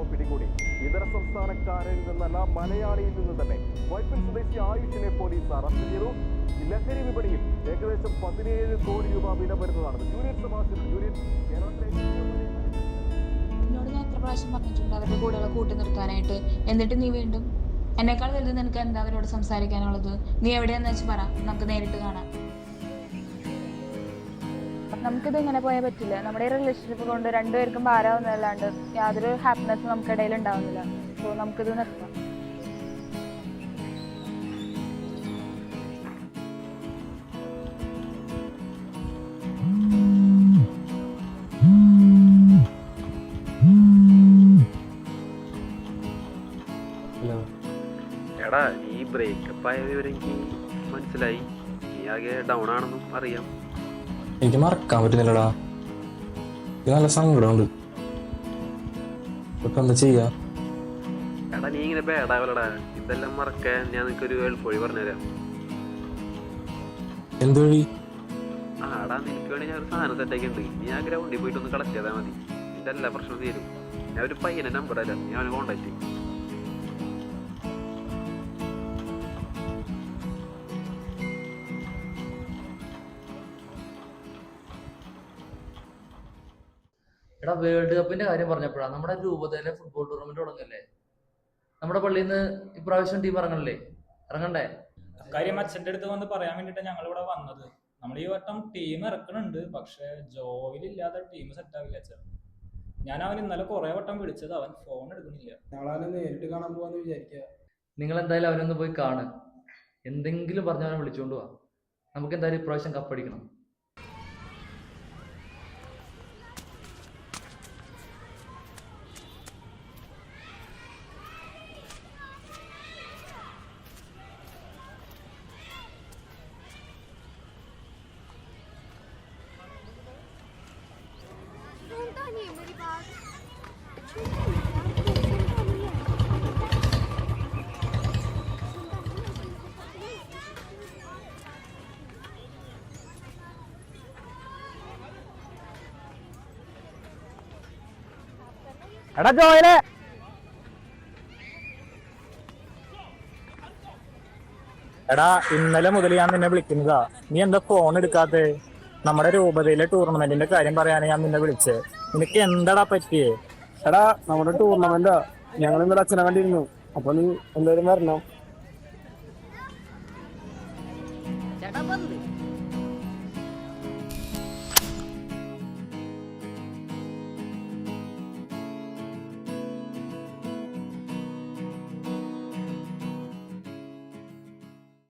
യുവാവ് പിടികൂടി. ഇതര സംസ്ഥാനക്കാരിൽ നിന്നല്ല, മലയാളിയിൽ നിന്ന് തന്നെ. വൈപ്പിൻ സ്വദേശി ആയുഷിനെ പോലീസ് അറസ്റ്റ് ചെയ്തു. ലഹരി വിപണിയിൽ ഏകദേശം 17 കോടി രൂപ വില വരുന്നതാണ്. യൂണിറ്റ് സമാജത്തിൽ യൂണിറ്റ് എന്നോട് ഞാൻ എത്ര പ്രാവശ്യം പറഞ്ഞിട്ടുണ്ട് അവരുടെ കൂടെയുള്ള കൂട്ടി നിർത്താനായിട്ട്. എന്നിട്ട് നീ വീണ്ടും എന്നെക്കാൾ വലുത് നിനക്ക് എന്താ അവരോട് സംസാരിക്കാനുള്ളത്? നീ എവിടെയാന്ന് വെച്ച് പറ, നമുക്ക് നേരിട്ട് കാണാം. നമുക്കിത് ഇങ്ങനെ പോയാൽ പറ്റില്ല. നമ്മുടെ ഈ റിലേഷൻഷിപ്പ് കൊണ്ട് രണ്ടുപേർക്കും ഭാരമാവുന്നതല്ലാണ്ട് യാതൊരു ഹാപ്പിനെസ് നമുക്കിടയിൽ ഉണ്ടാവുന്നില്ല. സോ നമുക്കിത് നിർത്താം. എടാ, ഈ ബ്രേക്കപ്പ് ആയ വിവരം എനിക്ക് മനസ്സിലായി. നീ ആകെ ഡൗൺ ആണെന്നും അറിയാം. എനിക്ക് മറക്കാൻ പറ്റുന്നില്ലടാ. ഇത് നല്ല സങ്കടമുണ്ട്. ഇപ്പൊ എന്താ ചെയ്യാ? എടാ, നീ ഇങ്ങനെ ബേഡാവലടാ. ഇതെല്ലാം മറക്കാൻ ഞാൻ നിനക്കൊരു എളുപ്പവഴി പറഞ്ഞുതരാം. എന്ത് വഴി? ആടാ, നിനക്ക് വേണ്ടി ഞാൻ ഒരു സാധനം സെറ്റാക്കി ഉണ്ട്. നീ ആ ഗ്രൗണ്ടിൽ പോയിട്ട് ഒന്ന് കളക്ട് ചെയ്താൽ മതി. നിന്റെ എല്ലാ പ്രശ്നവും തീരും. ഞാൻ ഒരു പയ്യനെ നമ്പർ തരാം, നീ അവനെ കോണ്ടാക്ട് ചെയ്യും. എടാ, വേൾഡ് കപ്പിന്റെ കാര്യം പറഞ്ഞപ്പോഴാണ് നമ്മുടെ രൂപതയിലെ ഫുട്ബോൾ ടൂർണമെന്റ് തുടങ്ങല്ലേ. നമ്മുടെ പള്ളിയിൽ നിന്ന് ഇപ്രാവശ്യം ടീം ഇറങ്ങണ്ടേ? കാര്യം അച്ഛൻ്റെ അടുത്ത് വന്ന് പറയാൻ വേണ്ടിട്ട് ഞങ്ങൾ ഇവിടെ വന്നത്. നമ്മൾ ഈ വട്ടം ടീം ഇറക്കണുണ്ട്, പക്ഷെ ജോയിലില്ലാതെ ടീം സെറ്റ് ആവില്ല അച്ഛൻ. ഞാൻ അവൻ ഇന്നലെ കുറെ വട്ടം വിളിച്ചത്, അവൻ ഫോൺ എടുക്കണില്ല. ഞങ്ങളവനെ നേരിട്ട് കാണാൻ പോവാന്ന് വിചാരിക്കുക. നിങ്ങൾ എന്തായാലും അവനൊന്ന് പോയി കാണ്. എന്തെങ്കിലും പറഞ്ഞ് അവനെ വിളിച്ചോണ്ട് പോവാ. നമുക്ക് എന്തായാലും ഇപ്രാവശ്യം കപ്പടിക്കണം. എടാ ജോയിലെ, എടാ, ഇന്നലെ മുതൽ ഞാൻ നിന്നെ വിളിക്കുന്നതാ. നീ എന്താ ഫോൺ എടുക്കാത്തെ? നമ്മുടെ രൂപതയിലെ ടൂർണമെന്റിന്റെ കാര്യം പറയാനാണ് ഞാൻ നിന്നെ വിളിച്ചേ. നിനക്ക് എന്താടാ പറ്റിയേ? എടാ നമ്മുടെ ടൂർണമെന്റാ. ഞങ്ങൾ ഇന്നലെ അച്ഛനെ കണ്ടിരുന്നു. അപ്പൊ നീ എന്തായാലും വരണം. ചേട്ടാ